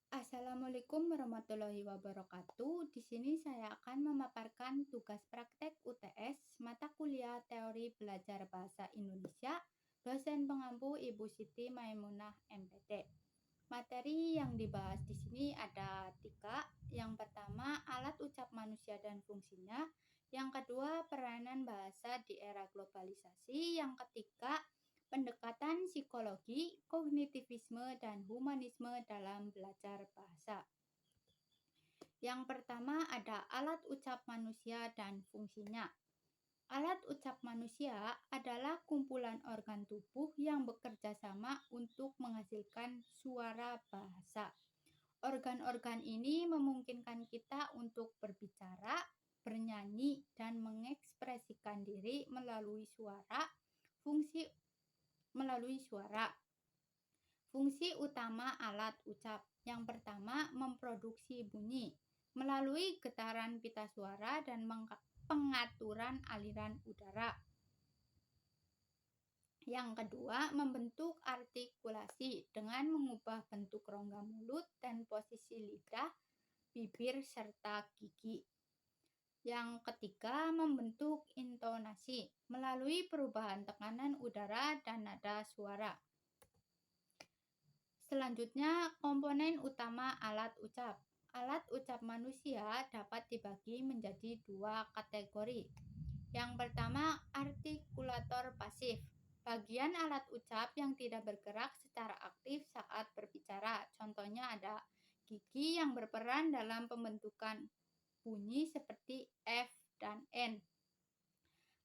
Assalamualaikum warahmatullahi wabarakatuh. Di sini saya akan memaparkan tugas praktek UTS mata kuliah Teori Belajar Bahasa Indonesia, dosen pengampu Ibu Siti Maimunah MPT. Materi yang dibahas di sini ada tiga. Yang pertama, alat ucap manusia dan fungsinya. Yang kedua, peranan bahasa di era globalisasi. Yang ketiga, pendekatan psikologi, kognitivisme, dan humanisme dalam belajar bahasa. Yang pertama ada alat ucap manusia dan fungsinya. Alat ucap manusia adalah kumpulan organ tubuh yang bekerja sama untuk menghasilkan suara bahasa. Organ-organ ini memungkinkan kita untuk berbicara, bernyanyi, dan mengekspresikan diri melalui suara. Fungsi utama alat ucap yang pertama memproduksi bunyi melalui getaran pita suara dan pengaturan aliran udara. Yang kedua, membentuk artikulasi dengan mengubah bentuk rongga mulut dan posisi lidah, bibir, serta gigi. Yang ketiga, membentuk intonasi melalui perubahan tekanan udara dan nada suara. Selanjutnya, komponen utama alat ucap. Alat ucap manusia dapat dibagi menjadi dua kategori. Yang pertama, artikulator pasif. Bagian alat ucap yang tidak bergerak secara aktif saat berbicara. Contohnya ada gigi yang berperan dalam pembentukan bunyi seperti F dan N.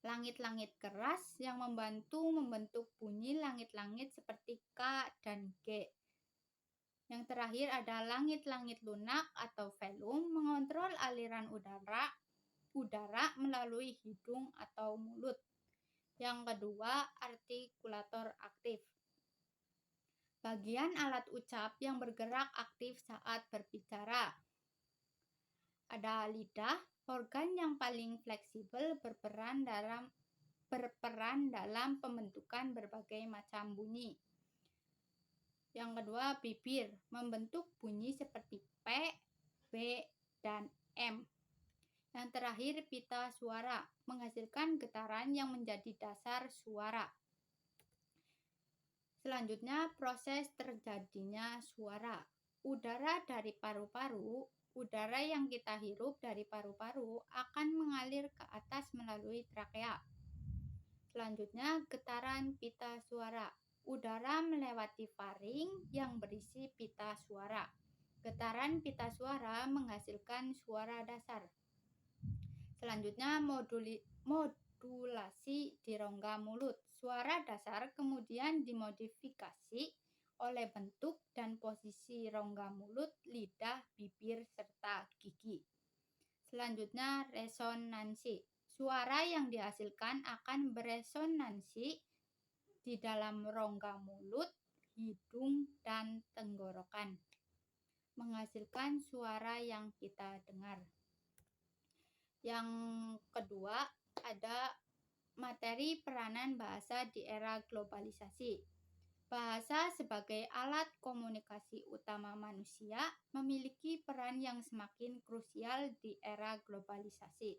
Langit-langit keras yang membantu membentuk bunyi langit-langit seperti K dan G. Yang terakhir ada langit-langit lunak atau velum mengontrol aliran udara melalui hidung atau mulut. Yang kedua, artikulator aktif. Bagian alat ucap yang bergerak aktif saat berbicara. Ada lidah, organ yang paling fleksibel berperan dalam pembentukan berbagai macam bunyi. Yang kedua, bibir membentuk bunyi seperti P, B, dan M. Yang terakhir, pita suara menghasilkan getaran yang menjadi dasar suara. Selanjutnya, proses terjadinya suara. Udara dari paru-paru, udara yang kita hirup dari paru-paru akan mengalir ke atas melalui trakea. Selanjutnya, getaran pita suara. Udara melewati faring yang berisi pita suara. Getaran pita suara menghasilkan suara dasar. Selanjutnya, modulasi di rongga mulut. Suara dasar kemudian dimodifikasi oleh bentuk dan posisi rongga mulut, lidah, bibir, serta gigi. Selanjutnya, resonansi. Suara yang dihasilkan akan beresonansi di dalam rongga mulut, hidung, dan tenggorokan, menghasilkan suara yang kita dengar. Yang kedua, ada materi peranan bahasa di era globalisasi. Bahasa sebagai alat komunikasi utama manusia memiliki peran yang semakin krusial di era globalisasi.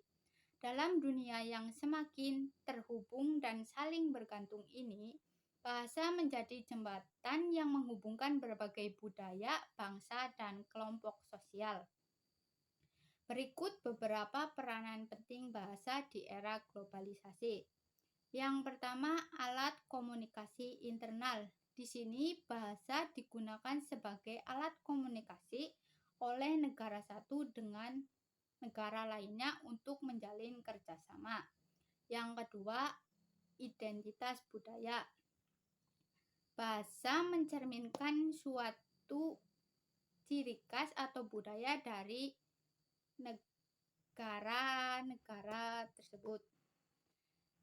Dalam dunia yang semakin terhubung dan saling bergantung ini, bahasa menjadi jembatan yang menghubungkan berbagai budaya, bangsa, dan kelompok sosial. Berikut beberapa peranan penting bahasa di era globalisasi. Yang pertama, alat komunikasi internal. Di sini bahasa digunakan sebagai alat komunikasi oleh negara satu dengan negara lainnya untuk menjalin kerjasama. Yang kedua, identitas budaya. Bahasa mencerminkan suatu ciri khas atau budaya dari negara-negara tersebut.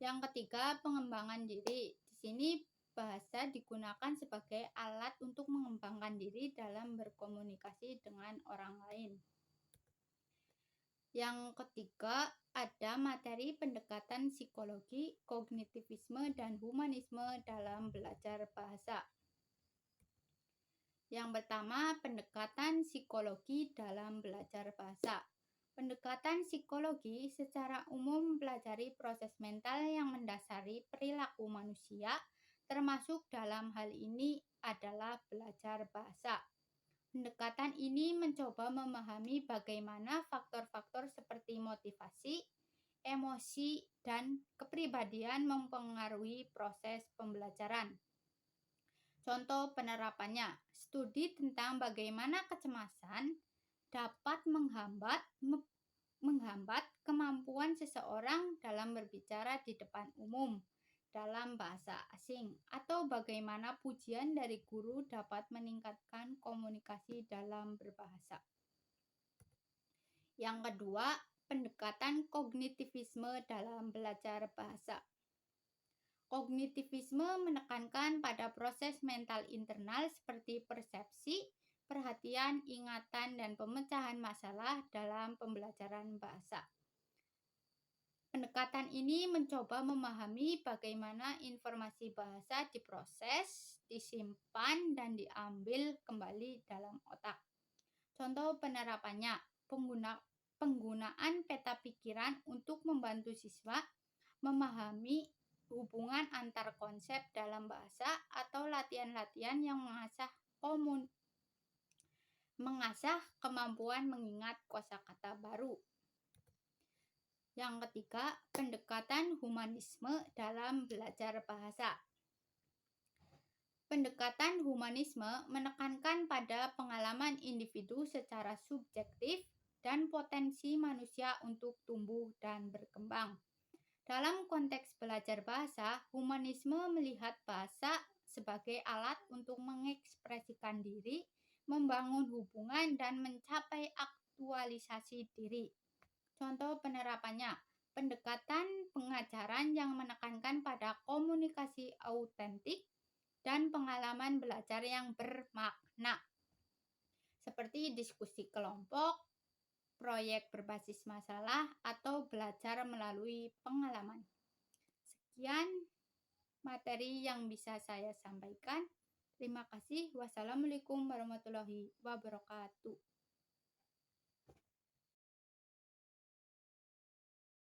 Yang ketiga, pengembangan diri. Di sini bahasa digunakan sebagai alat untuk mengembangkan diri dalam berkomunikasi dengan orang lain. Yang ketiga, ada materi pendekatan psikologi, kognitivisme, dan humanisme dalam belajar bahasa. Yang pertama, pendekatan psikologi dalam belajar bahasa. Pendekatan psikologi secara umum mempelajari proses mental yang mendasari perilaku manusia, termasuk dalam hal ini adalah belajar bahasa. Pendekatan ini mencoba memahami bagaimana faktor-faktor seperti motivasi, emosi, dan kepribadian mempengaruhi proses pembelajaran. Contoh penerapannya, studi tentang bagaimana kecemasan dapat menghambat kemampuan seseorang dalam berbicara di depan umum dalam bahasa asing, atau bagaimana pujian dari guru dapat meningkatkan komunikasi dalam berbahasa. Yang kedua, pendekatan kognitivisme dalam belajar bahasa. Kognitivisme menekankan pada proses mental internal seperti persepsi, perhatian, ingatan, dan pemecahan masalah dalam pembelajaran bahasa. Pendekatan ini mencoba memahami bagaimana informasi bahasa diproses, disimpan, dan diambil kembali dalam otak. Contoh penerapannya, penggunaan peta pikiran untuk membantu siswa memahami hubungan antar konsep dalam bahasa atau latihan-latihan yang mengasah kemampuan mengingat kosakata baru. Yang ketiga, pendekatan humanisme dalam belajar bahasa. Pendekatan humanisme menekankan pada pengalaman individu secara subjektif dan potensi manusia untuk tumbuh dan berkembang. Dalam konteks belajar bahasa, humanisme melihat bahasa sebagai alat untuk mengekspresikan diri, membangun hubungan, dan mencapai aktualisasi diri. Contoh penerapannya, pendekatan pengajaran yang menekankan pada komunikasi autentik dan pengalaman belajar yang bermakna, seperti diskusi kelompok, proyek berbasis masalah, atau belajar melalui pengalaman. Sekian materi yang bisa saya sampaikan. Terima kasih. Wassalamualaikum warahmatullahi wabarakatuh.